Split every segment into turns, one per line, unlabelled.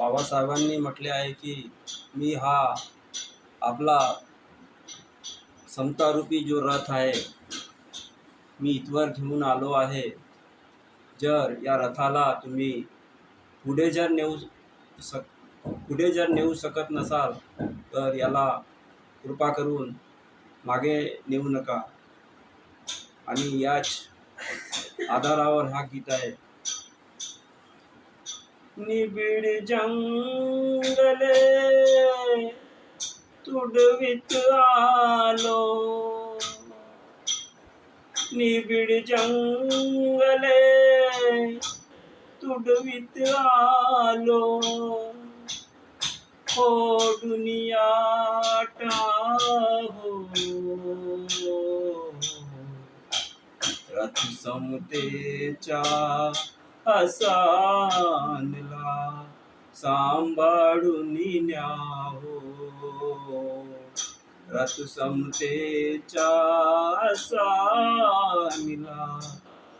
बाबासाहेबांनी म्हटले आहे की मी हा आपला समतारूपी जो रथ आहे मी इथवर घेऊन आलो आहे. जर या रथाला तुम्ही पुढे जर नेऊ शकत नसाल तर याला कृपा करून मागे नेऊ नका. आणि याच आधारावर हा गीत आहे. निबिड जंगले तुडवित आलो, निबिड जंगले तुडवित आलो, हो दुनिया टाहो रथ समतेच्या असानला सांभाळून न्याहो, रथ समतेच्या असानला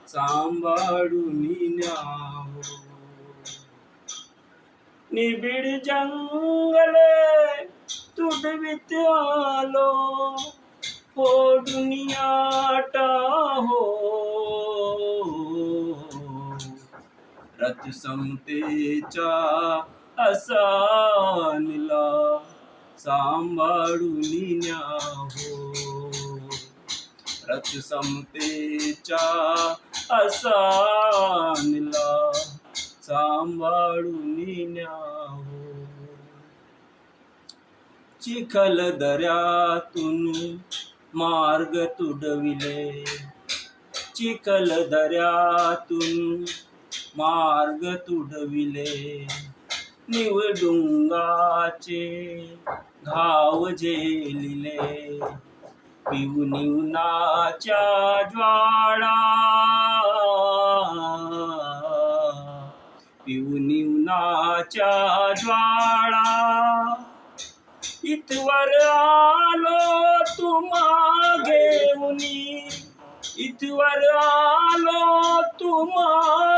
सांभाळून न्याहो. निबिड जंगले तुडवित आलो, हो दुनिया टाहो रथ समतेच्या असानला सांभाळून न्याहो, रथ समतेच्या असानला सांभाळून न्याहो. चिखल दऱ्यातून मार्ग तुडविले, चिखल दऱ्यातून मार्ग तुडविले, निवडुंगाचे घाव झेलिले, पिऊन उन्हाच्या ज्वाळा, पिऊन उन्हाच्या ज्वाळा, इथवर आलो तुम्हा घेऊनी, इथवर आलो तुम्हा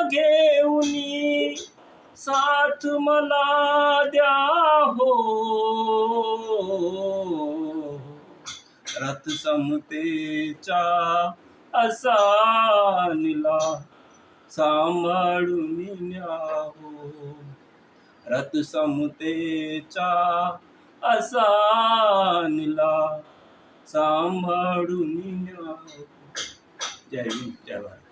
घेऊनी, साथ मला द्या हो, रथ समतेच्या असानला सांभाळून न्याहो, रथ समतेच्या असानला सांभाळून न्याहो. जय हिंद, जय भारत.